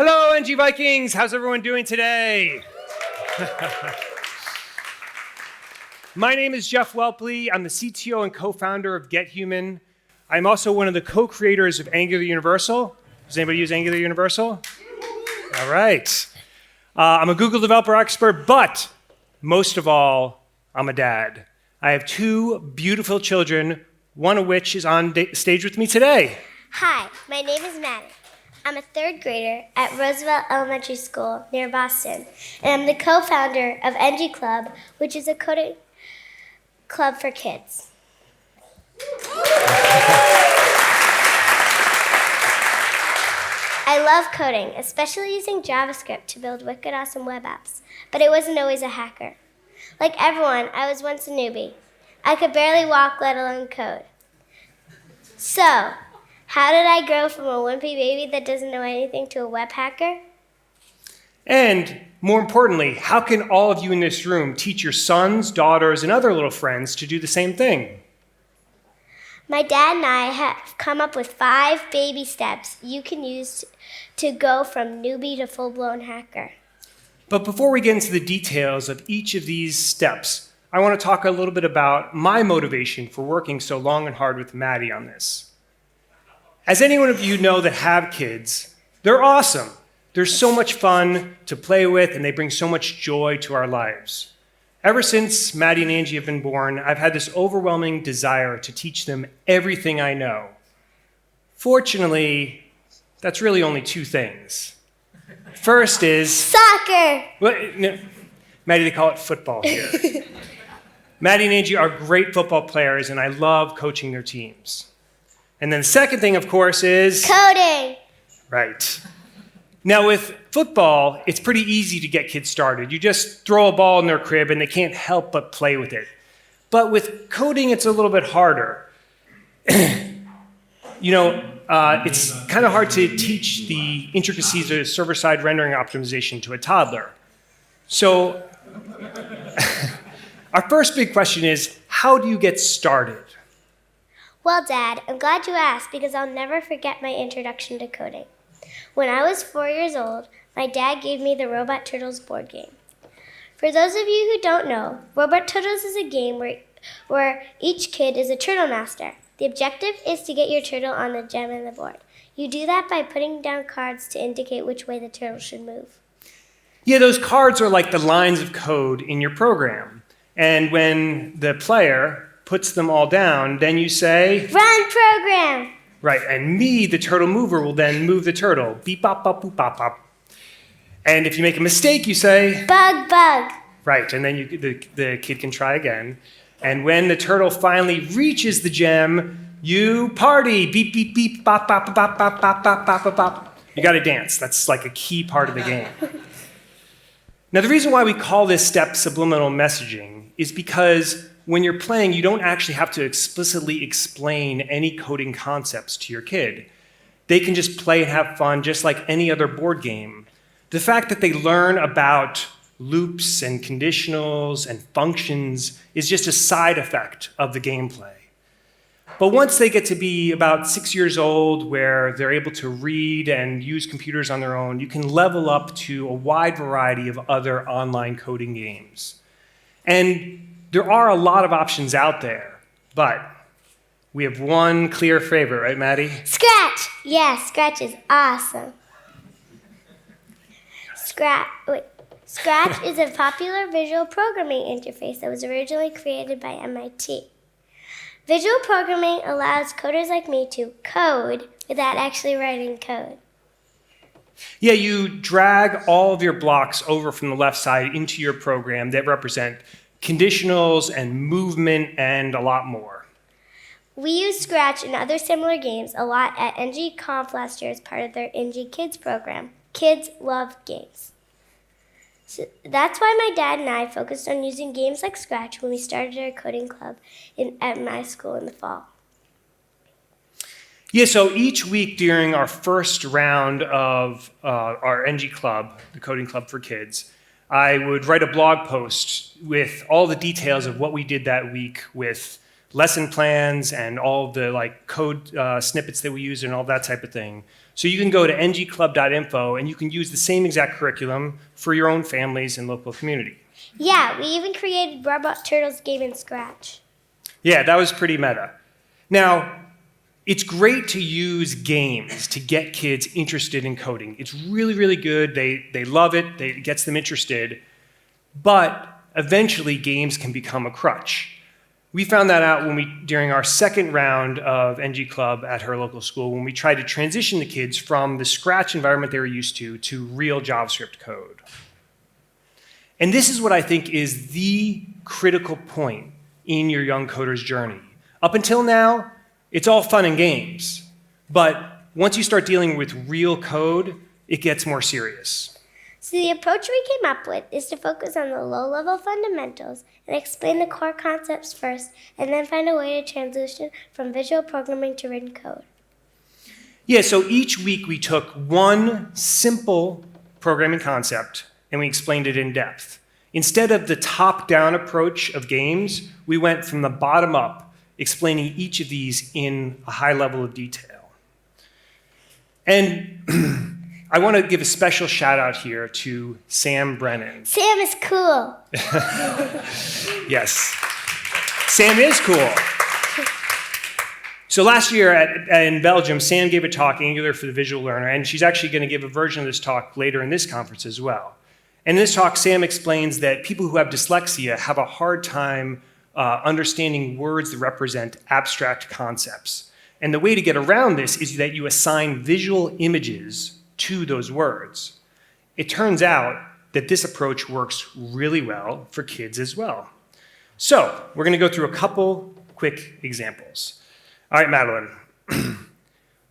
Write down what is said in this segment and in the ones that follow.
Hello, NG Vikings. How's everyone doing today? My name is Jeff Whelpley. I'm the CTO and co-founder of GetHuman. I'm also one of the co-creators of Angular Universal. Does anybody use Angular Universal? All right. I'm a Google developer expert, but most of all, I'm a dad. I have two beautiful children, one of which is on stage with me today. Hi, my name is Madelyn. I'm a third grader at Roosevelt Elementary School near Boston, and I'm the co-founder of NG Club, which is a coding club for kids. I love coding, especially using JavaScript to build wicked awesome web apps, but I wasn't always a hacker. Like everyone, I was once a newbie. I could barely walk, let alone code. So, how did I grow from a wimpy baby that doesn't know anything to a web hacker? And more importantly, how can all of you in this room teach your sons, daughters, and other little friends to do the same thing? My dad and I have come up with 5 baby steps you can use to go from newbie to full-blown hacker. But before we get into the details of each of these steps, I want to talk a little bit about my motivation for working so long and hard with Maddie on this. As any one of you know that have kids, they're awesome. They're so much fun to play with, and they bring so much joy to our lives. Ever since Maddie and Angie have been born, I've had this overwhelming desire to teach them everything I know. Fortunately, that's really only 2 things. First is... Soccer! Well, no, Maddie, they call it football here. Maddie and Angie are great football players, and I love coaching their teams. And then the second thing, of course, is... Coding! Right. Now, with football, it's pretty easy to get kids started. You just throw a ball in their crib, and they can't help but play with it. But with coding, it's a little bit harder. It's kind of hard to teach the intricacies of server-side rendering optimization to a toddler. So our first big question is, how do you get started? Well, Dad, I'm glad you asked because I'll never forget my introduction to coding. When I was 4 years old, my dad gave me the Robot Turtles board game. For those of you who don't know, Robot Turtles is a game where each kid is a turtle master. The objective is to get your turtle on the gem in the board. You do that by putting down cards to indicate which way the turtle should move. Yeah, those cards are like the lines of code in your program. And when the player puts them all down, then you say... Run program! Right, and me, the turtle mover, will then move the turtle. Beep, bop, bop, boop, bop, bop. And if you make a mistake, you say... Bug, bug! Right, and then the kid can try again. And when the turtle finally reaches the gem, you party. Beep, beep, beep, bop, bop, bop, bop, bop, bop, bop, bop, bop. You gotta dance. That's like a key part of the game. Now, the reason why we call this step subliminal messaging is because when you're playing, you don't actually have to explicitly explain any coding concepts to your kid. They can just play and have fun just like any other board game. The fact that they learn about loops and conditionals and functions is just a side effect of the gameplay. But once they get to be about 6 years old, where they're able to read and use computers on their own, you can level up to a wide variety of other online coding games. And there are a lot of options out there, but we have one clear favorite, right, Maddie? Scratch! Yeah, Scratch is awesome. Scratch is a popular visual programming interface that was originally created by MIT. Visual programming allows coders like me to code without actually writing code. Yeah, you drag all of your blocks over from the left side into your program that represent conditionals and movement and a lot more. We use Scratch and other similar games a lot at NG Conf last year as part of their NG Kids program. Kids love games. So that's why my dad and I focused on using games like Scratch when we started our coding club at my school in the fall. Yeah, so each week during our first round of our NG Club, the Coding Club for Kids, I would write a blog post with all the details of what we did that week with lesson plans and all the code snippets that we used and all that type of thing. So you can go to ngclub.info and you can use the same exact curriculum for your own families and local community. Yeah, we even created Robot Turtles game in Scratch. Yeah, that was pretty meta. Now, it's great to use games to get kids interested in coding. It's really, really good. They love it. It gets them interested. But eventually, games can become a crutch. We found that out during our second round of NG Club at her local school, when we tried to transition the kids from the Scratch environment they were used to real JavaScript code. And this is what I think is the critical point in your young coder's journey. Up until now, it's all fun and games. But once you start dealing with real code, it gets more serious. So the approach we came up with is to focus on the low-level fundamentals and explain the core concepts first, and then find a way to transition from visual programming to written code. Yeah, so each week we took one simple programming concept and we explained it in depth. Instead of the top-down approach of games, we went from the bottom up, explaining each of these in a high level of detail. And I want to give a special shout out here to Sam Brennan. Sam is cool. Yes, Sam is cool. So last year in Belgium, Sam gave a talk, Angular for the Visual Learner, and she's actually going to give a version of this talk later in this conference as well. And in this talk, Sam explains that people who have dyslexia have a hard time understanding words that represent abstract concepts. And the way to get around this is that you assign visual images to those words. It turns out that this approach works really well for kids as well. So we're going to go through a couple quick examples. All right, Madelyn,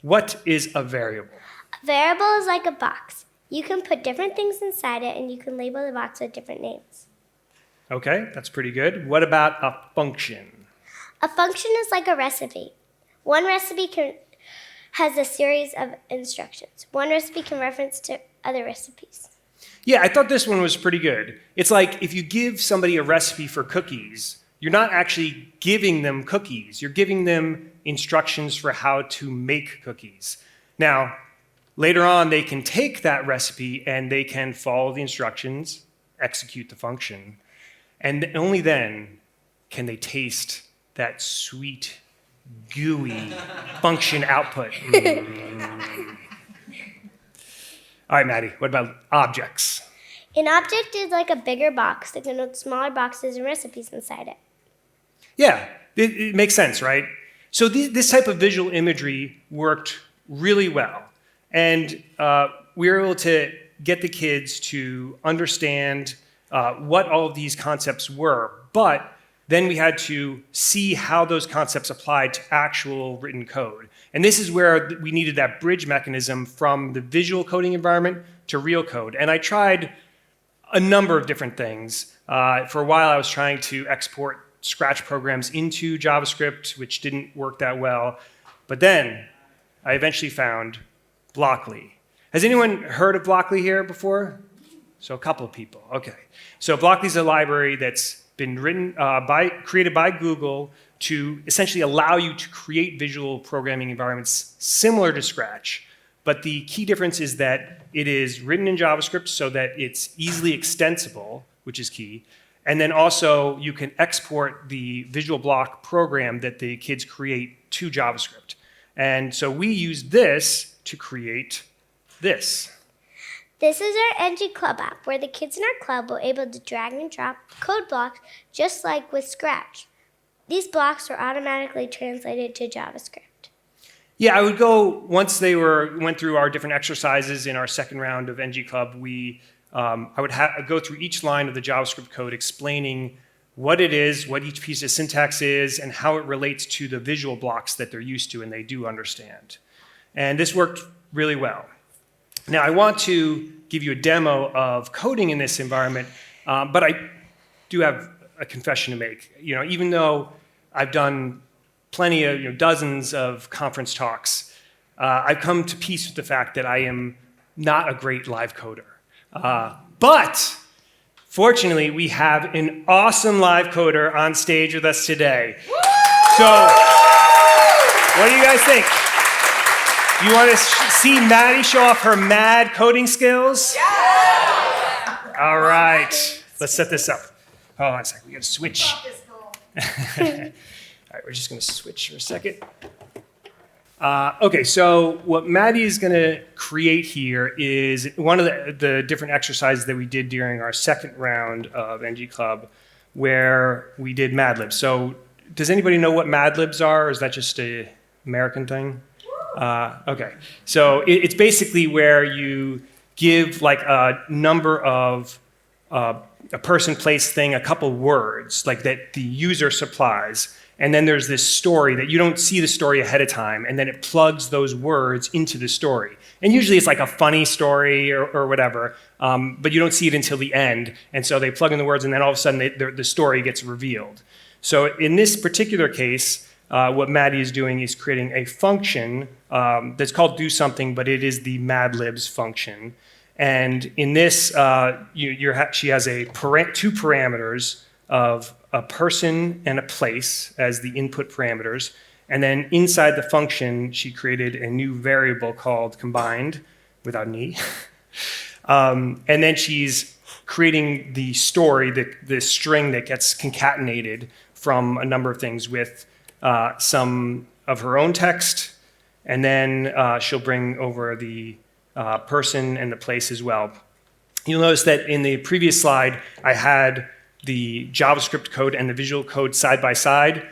what is a variable? A variable is like a box. You can put different things inside it, and you can label the box with different names. Okay, that's pretty good. What about a function? A function is like a recipe. One recipe has a series of instructions. One recipe can reference to other recipes. Yeah, I thought this one was pretty good. It's like if you give somebody a recipe for cookies, you're not actually giving them cookies. You're giving them instructions for how to make cookies. Now, later on, they can take that recipe and they can follow the instructions, execute the function, and only then can they taste that sweet, gooey function output. All right, Maddie, what about objects? An object is like a bigger box that contains smaller boxes and recipes inside it. Yeah, it makes sense, right? So this type of visual imagery worked really well. And we were able to get the kids to understand what all of these concepts were. But then we had to see how those concepts applied to actual written code. And this is where we needed that bridge mechanism from the visual coding environment to real code. And I tried a number of different things. For a while, I was trying to export Scratch programs into JavaScript, which didn't work that well. But then I eventually found Blockly. Has anyone heard of Blockly here before? So a couple of people. Okay. So Blockly is a library that's been written created by Google to essentially allow you to create visual programming environments similar to Scratch. But the key difference is that it is written in JavaScript so that it's easily extensible, which is key. And then also you can export the visual block program that the kids create to JavaScript. And so we use this to create this. This is our NG Club app, where the kids in our club were able to drag and drop code blocks just like with Scratch. These blocks were automatically translated to JavaScript. Yeah, I would go, once they went through our different exercises in our second round of NG Club, I would go through each line of the JavaScript code explaining what it is, what each piece of syntax is, and how it relates to the visual blocks that they're used to and they do understand. And this worked really well. Now, I want to give you a demo of coding in this environment, but I do have a confession to make. Even though I've done plenty of, dozens of conference talks, I've come to peace with the fact that I am not a great live coder. But fortunately, we have an awesome live coder on stage with us today. So, what do you guys think? You want to see Maddie show off her mad coding skills? Yeah! All right. Let's set this up. Hold on a second. We got to switch. All right, we're just going to switch for a second. Okay, so what Maddie is going to create here is one of the different exercises that we did during our second round of NG Club, where we did Mad Libs. So does anybody know what Mad Libs are, or is that just an American thing? Okay, so it's basically where you give like a number of a person, place, thing, a couple words like that the user supplies. And then there's this story that you don't see the story ahead of time, and then it plugs those words into the story. And usually it's like a funny story or whatever, but you don't see it until the end. And so they plug in the words, and then all of a sudden the story gets revealed. So in this particular case, what Maddie is doing is creating a function that's called do something, but it is the Mad Libs function. And in this, she has two parameters of a person and a place as the input parameters. And then inside the function, she created a new variable called combined, without an E. And then she's creating the story, the string that gets concatenated from a number of things with some of her own text. And then she'll bring over the person and the place as well. You'll notice that in the previous slide, I had the JavaScript code and the visual code side by side.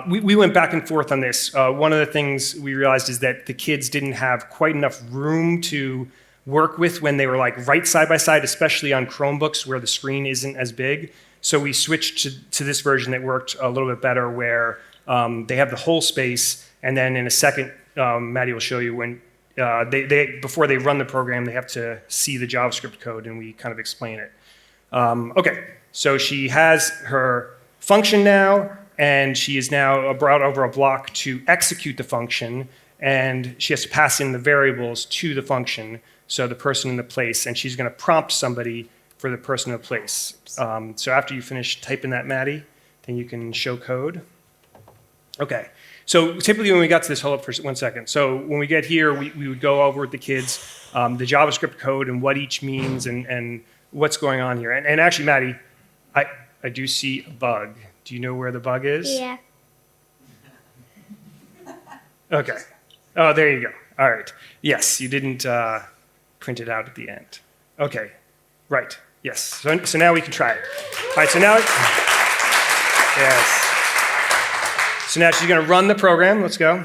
We went back and forth on this. One of the things we realized is that the kids didn't have quite enough room to work with when they were like right side by side, especially on Chromebooks where the screen isn't as big. So we switched to this version that worked a little bit better, where they have the whole space, and then in a second, Maddie will show you when before they run the program, they have to see the JavaScript code, and we kind of explain it. Okay. So she has her function now, and she is now brought over a block to execute the function, and she has to pass in the variables to the function, so the person and the place, and she's going to prompt somebody for the person and the place. So after you finish typing that, Maddie, then you can show code. Okay. So typically when we got to this, hold up for 1 second. So when we get here, we would go over with the kids the JavaScript code and what each means and what's going on here. And actually, Maddie, I do see a bug. Do you know where the bug is? Yeah. Okay. Oh, there you go. All right. Yes, you didn't print it out at the end. Okay. Right. Yes. So now we can try it. All right. So now, yes. So now she's going to run the program. Let's go.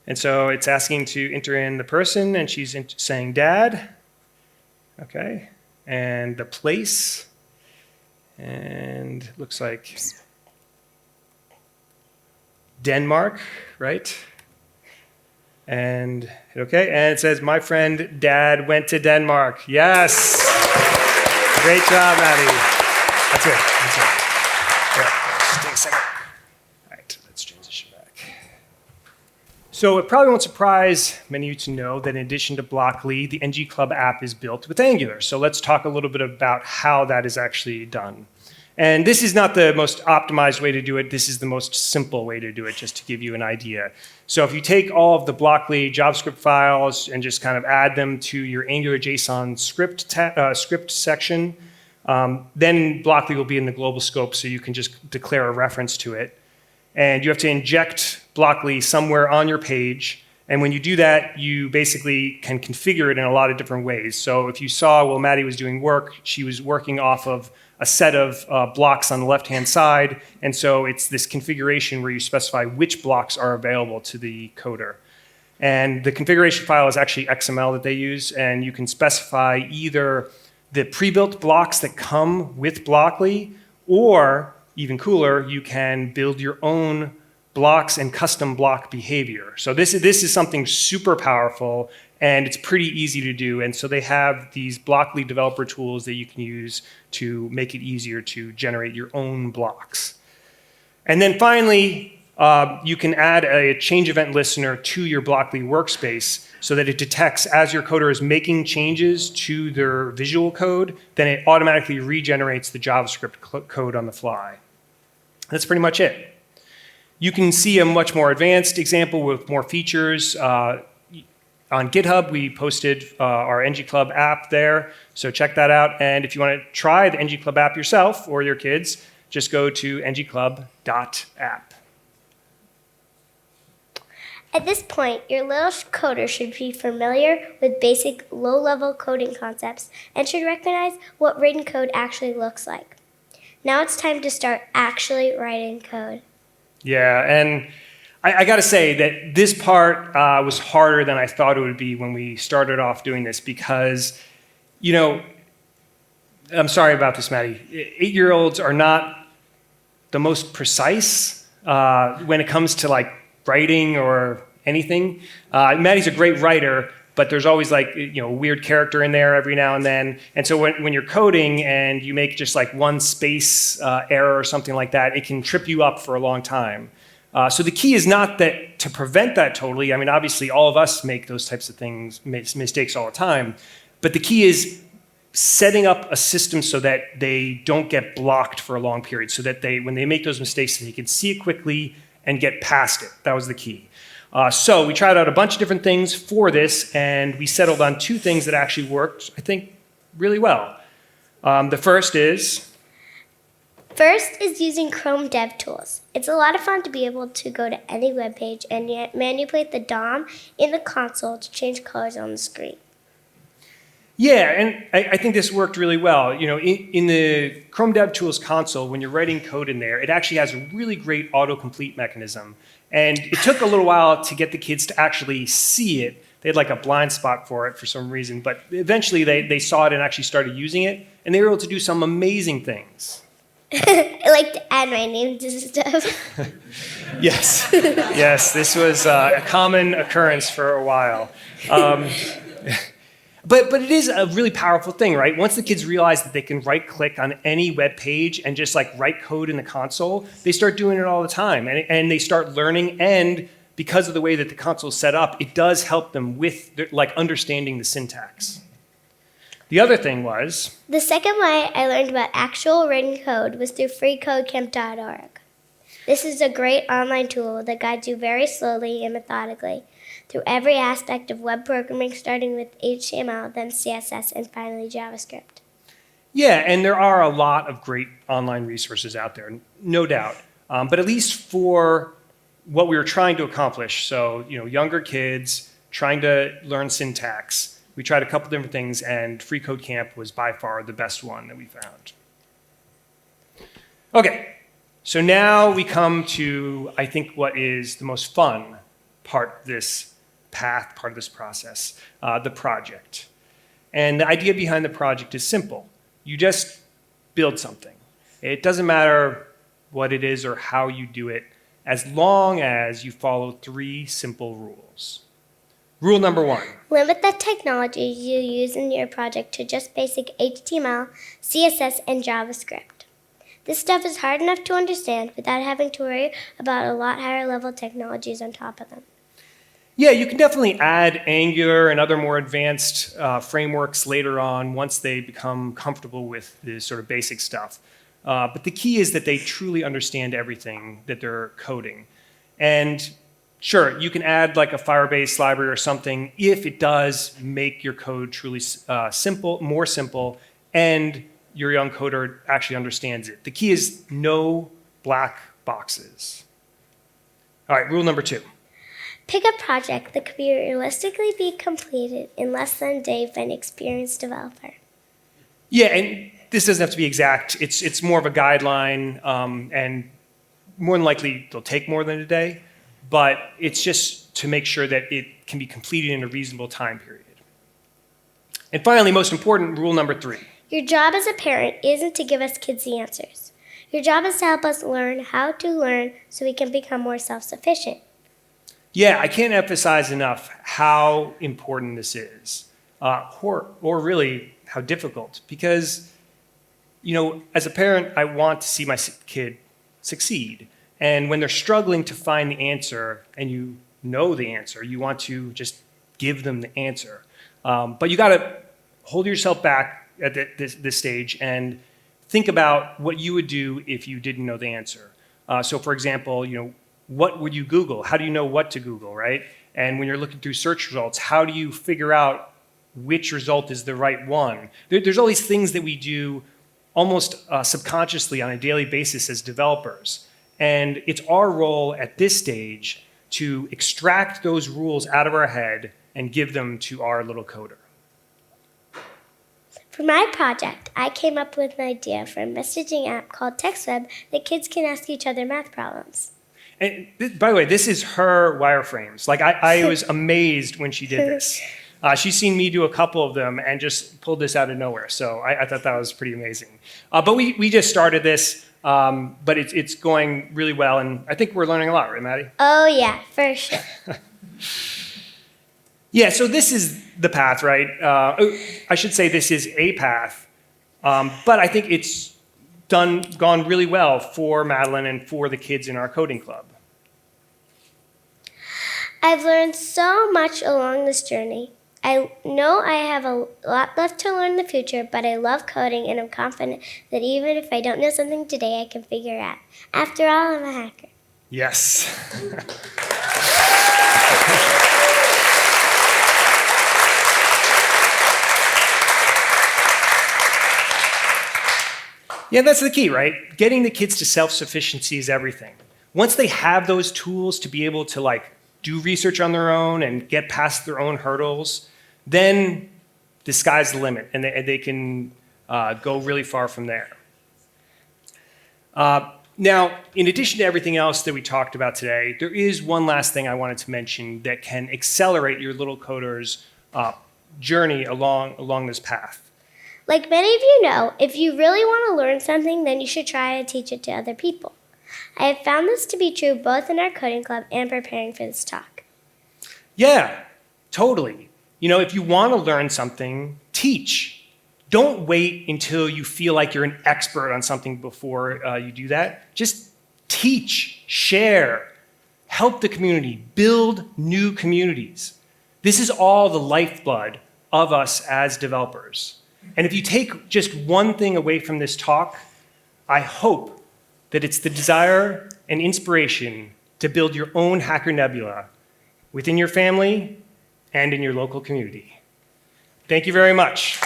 And so it's asking to enter in the person, and she's saying dad. Okay. And the place. And looks like Denmark, right? And okay, and it says, my friend Dad went to Denmark. Yes! Great job, Maddie. That's it. Yeah, just take a second. All right, let's transition back. So it probably won't surprise many of you to know that in addition to Blockly, the NG Club app is built with Angular. So let's talk a little bit about how that is actually done. And this is not the most optimized way to do it. This is the most simple way to do it, just to give you an idea. So if you take all of the Blockly JavaScript files and just kind of add them to your Angular JSON script section, then Blockly will be in the global scope, so you can just declare a reference to it. And you have to inject Blockly somewhere on your page. And when you do that, you basically can configure it in a lot of different ways. So if you saw while Maddie was doing work, she was working off of a set of blocks on the left-hand side. And so it's this configuration where you specify which blocks are available to the coder. And the configuration file is actually XML that they use. And you can specify either the pre-built blocks that come with Blockly, or even cooler, you can build your own blocks and custom block behavior. So this is something super powerful, and it's pretty easy to do. And so they have these Blockly developer tools that you can use to make it easier to generate your own blocks. And then finally, you can add a change event listener to your Blockly workspace so that it detects as your coder is making changes to their visual code, then it automatically regenerates the JavaScript code on the fly. That's pretty much it. You can see a much more advanced example with more features. On GitHub, we posted our NG Club app there, so check that out. And if you want to try the NG Club app yourself or your kids, just go to ngclub.app. At this point, your little coder should be familiar with basic low-level coding concepts and should recognize what written code actually looks like. Now it's time to start actually writing code. Yeah, and I got to say that this part was harder than I thought it would be when we started off doing this because, I'm sorry about this, Maddie. 8-year-olds are not the most precise when it comes to like writing or anything. Maddie's a great writer, but there's always like a weird character in there every now and then. And so when you're coding and you make just like one space error or something like that, it can trip you up for a long time. So the key is not that to prevent that totally. I mean, obviously, all of us make those types of things, mistakes all the time. But the key is setting up a system so that they don't get blocked for a long period, so that when they make those mistakes, they can see it quickly and get past it. That was the key. So we tried out a bunch of different things for this, and we settled on 2 things that actually worked, I think, really well. The first is using Chrome DevTools. It's a lot of fun to be able to go to any web page and yet manipulate the DOM in the console to change colors on the screen. Yeah, and I think this worked really well. In the Chrome DevTools console, when you're writing code in there, it actually has a really great autocomplete mechanism. And it took a little while to get the kids to actually see it. They had like a blind spot for it for some reason, but eventually they saw it and actually started using it, and they were able to do some amazing things. I like to add my name to stuff. Yes, yes, this was a common occurrence for a while. But it is a really powerful thing, right? Once the kids realize that they can right-click on any web page and just like write code in the console, they start doing it all the time, and they start learning. And because of the way that the console is set up, it does help them with like understanding the syntax. The other thing was the second way I learned about actual written code was through freecodecamp.org. This is a great online tool that guides you very slowly and methodically through every aspect of web programming, starting with HTML, then CSS, and finally JavaScript. Yeah, and there are a lot of great online resources out there, no doubt. But at least for what we were trying to accomplish, so younger kids trying to learn syntax, we tried a couple different things, and Free Code Camp was by far the best one that we found. Okay, so now we come to, I think, what is the most fun part of this path, part of this process, the project. And the idea behind the project is simple. You just build something. It doesn't matter what it is or how you do it, as long as you follow 3 simple rules. Rule number 1. Limit the technologies you use in your project to just basic HTML, CSS, and JavaScript. This stuff is hard enough to understand without having to worry about a lot higher level technologies on top of them. Yeah, you can definitely add Angular and other more advanced frameworks later on once they become comfortable with the sort of basic stuff. But the key is that they truly understand everything that they're coding. And sure, you can add like a Firebase library or something if it does make your code truly simple, more simple, and your young coder actually understands it. The key is no black boxes. All right, rule number 2. Pick a project that could realistically be completed in less than a day by an experienced developer. Yeah, and this doesn't have to be exact. It's more of a guideline, and more than likely they'll take more than a day, but it's just to make sure that it can be completed in a reasonable time period. And finally, most important, rule number 3. Your job as a parent isn't to give us kids the answers. Your job is to help us learn how to learn so we can become more self-sufficient. Yeah, I can't emphasize enough how important this is, or really how difficult, because, as a parent, I want to see my kid succeed. And when they're struggling to find the answer, and you know the answer, you want to just give them the answer. But you got to hold yourself back at this stage and think about what you would do if you didn't know the answer. So, for example, what would you Google? How do you know what to Google, right? And when you're looking through search results, how do you figure out which result is the right one? There's all these things that we do almost subconsciously on a daily basis as developers. And it's our role at this stage to extract those rules out of our head and give them to our little coder. For my project, I came up with an idea for a messaging app called TextWeb that kids can ask each other math problems. And by the way, this is her wireframes. Like, I was amazed when she did this. She's seen me do a couple of them and just pulled this out of nowhere. So I thought that was pretty amazing. But we just started this, but it's going really well. And I think we're learning a lot, right, Maddie? Oh, yeah, for sure. Yeah, so this is the path, right? I should say this is a path. But I think it's gone really well for Madelyn and for the kids in our coding club. I've learned so much along this journey. I know I have a lot left to learn in the future, but I love coding and I'm confident that even if I don't know something today, I can figure it out. After all, I'm a hacker. Yes. Yeah, that's the key, right? Getting the kids to self-sufficiency is everything. Once they have those tools to be able to do research on their own and get past their own hurdles, then the sky's the limit, and they can go really far from there. Now, in addition to everything else that we talked about today, there is one last thing I wanted to mention that can accelerate your little coder's journey along this path. Like many of you know, if you really want to learn something, then you should try to teach it to other people. I have found this to be true both in our coding club and preparing for this talk. Yeah, totally. If you want to learn something, teach. Don't wait until you feel like you're an expert on something before you do that. Just teach, share, help the community, build new communities. This is all the lifeblood of us as developers. And if you take just one thing away from this talk, I hope that it's the desire and inspiration to build your own Hacker Nebula within your family and in your local community. Thank you very much.